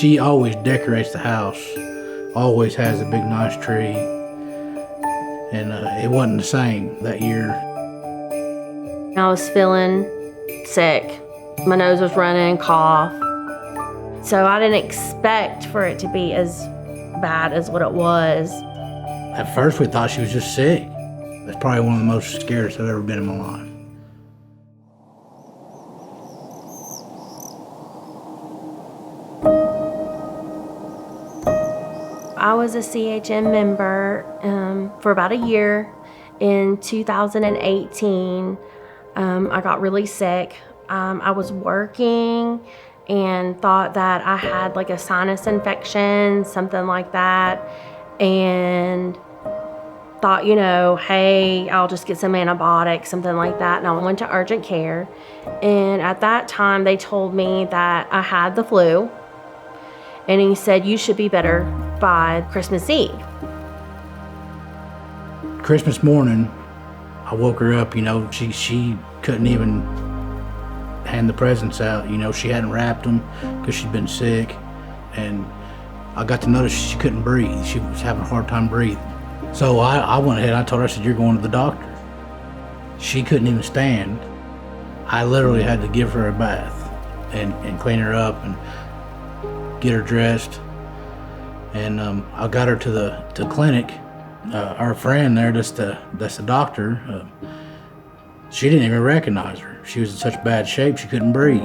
She always decorates the house, always has a big nice tree, and it wasn't the same that year. I was feeling sick. My nose was running, cough. So I didn't expect for it to be as bad as what it was. At first we thought she was just sick. That's probably one of the most scariest I've ever been in my life. I was a CHM member for about a year. In 2018, I got really sick. I was working and thought that I had like a sinus infection, something like that, and thought, hey, I'll just get some antibiotics, something like that. And I went to urgent care, and at that time they told me that I had the flu, and he said, you should be better by Christmas Eve. Christmas morning, I woke her up, she couldn't even hand the presents out. She hadn't wrapped them because she'd been sick, and I got to notice she couldn't breathe. She was having a hard time breathing. So I went ahead, I told her, I said, you're going to the doctor. She couldn't even stand. I literally had to give her a bath and clean her up and get her dressed. And I got her to the clinic. Our friend there, that's the doctor, she didn't even recognize her. She was in such bad shape she couldn't breathe.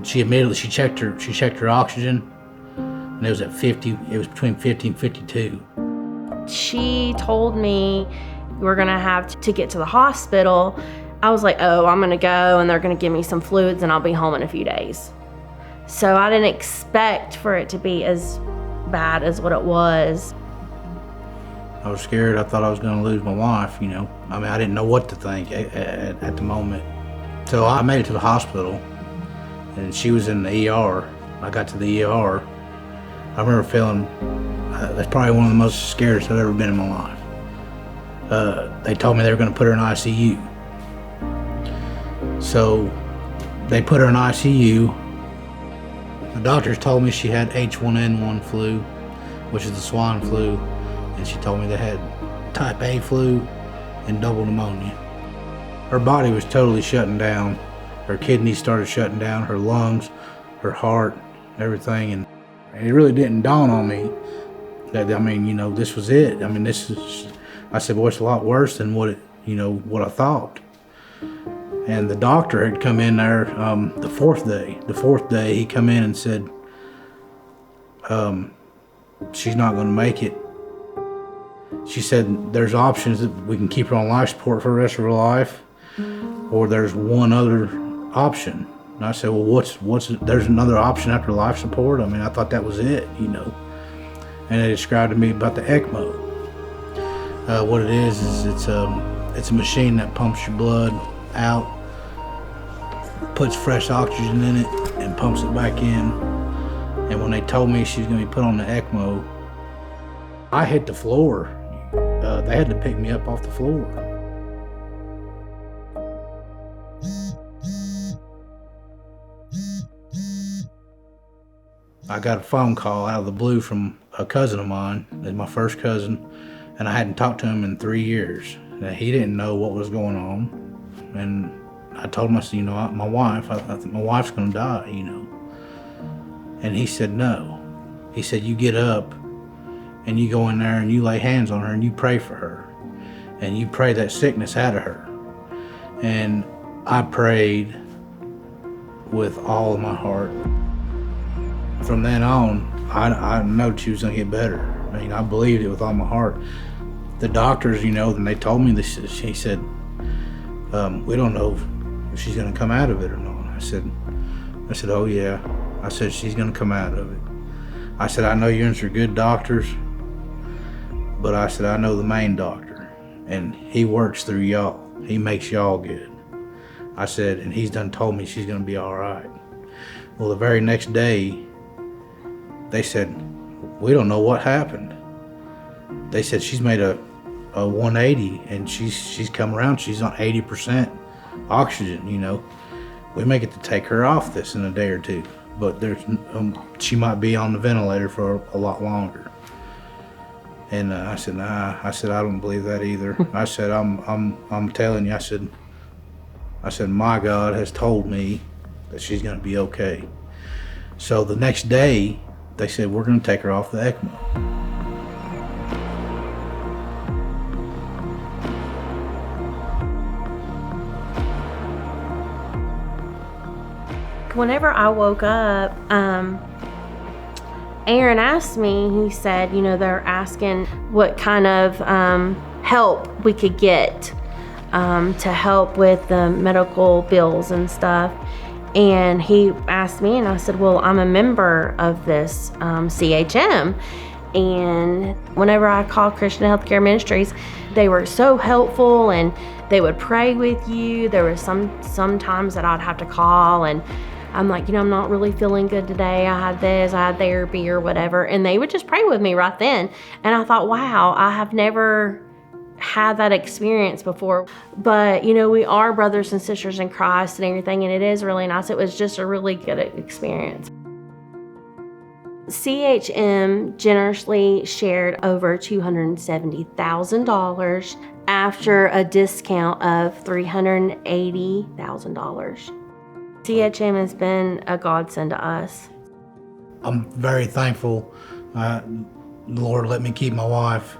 She immediately checked her oxygen, and it was at 50. It was between 50 and 52. She told me we're gonna have to get to the hospital. I was like, oh, I'm gonna go and they're gonna give me some fluids and I'll be home in a few days. So I didn't expect for it to be as bad as what it was. I was scared. I thought I was going to lose my wife, I didn't know what to think at the moment. So I made it to the hospital, and she was in the ER. I got to the ER. I remember feeling, that's probably one of the most scariest I've ever been in my life. They told me they were going to put her in ICU. So they put her in ICU. The doctors told me she had H1N1 flu, which is the swine flu. And she told me they had type A flu and double pneumonia. Her body was totally shutting down. Her kidneys started shutting down, her lungs, her heart, everything. And it really didn't dawn on me that, this was it. I said, well, it's a lot worse than what I thought. And the doctor had come in there the fourth day, he come in and said, she's not going to make it. She said there's options that we can keep her on life support for the rest of her life, or there's one other option. And I said, well, there's another option after life support? I thought that was it, And they described to me about the ECMO. What it is it's a machine that pumps your blood out, puts fresh oxygen in it, and pumps it back in. And when they told me she was going to be put on the ECMO, I hit the floor. They had to pick me up off the floor. I got a phone call out of the blue from a cousin of mine, my first cousin, and I hadn't talked to him in 3 years. He didn't know what was going on. And I told him, I said, my wife, I think my wife's gonna die, And he said, no. He said, you get up and you go in there and you lay hands on her and you pray for her. And you pray that sickness out of her. And I prayed with all of my heart. From then on, I know she was gonna get better. I believed it with all my heart. The doctors, when they told me this, he said, we don't know if she's gonna come out of it or not. I said, oh yeah. I said, she's gonna come out of it. I said, I know you're in some good doctors, but I said, I know the main doctor, and he works through y'all. He makes y'all good. I said, and he's done told me she's gonna be all right. Well, the very next day, they said, we don't know what happened. They said she's made a 180 and she's come around. She's on 80% oxygen, We may get to take her off this in a day or two. but she might be on the ventilator for a lot longer. And I said, nah. I said, I don't believe that either. I said, I'm telling you. I said, my God has told me that she's going to be okay. So the next day, they said, we're going to take her off the ECMO. Whenever I woke up, Aaron asked me, he said, they're asking what kind of help we could get to help with the medical bills and stuff. And he asked me, and I said, well, I'm a member of this CHM. And whenever I called Christian Healthcare Ministries, they were so helpful, and they would pray with you. There was some times that I'd have to call, and I'm like, I'm not really feeling good today. I had this, I had therapy or whatever. And they would just pray with me right then. And I thought, wow, I have never had that experience before. But, we are brothers and sisters in Christ and everything. And it is really nice. It was just a really good experience. CHM generously shared over $270,000 after a discount of $380,000. CHM has been a godsend to us. I'm very thankful the Lord let me keep my wife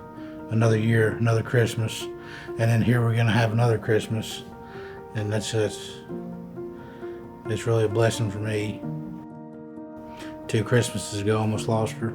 another year, another Christmas, and then here we're going to have another Christmas, and it's really a blessing for me. 2 Christmases ago, I almost lost her.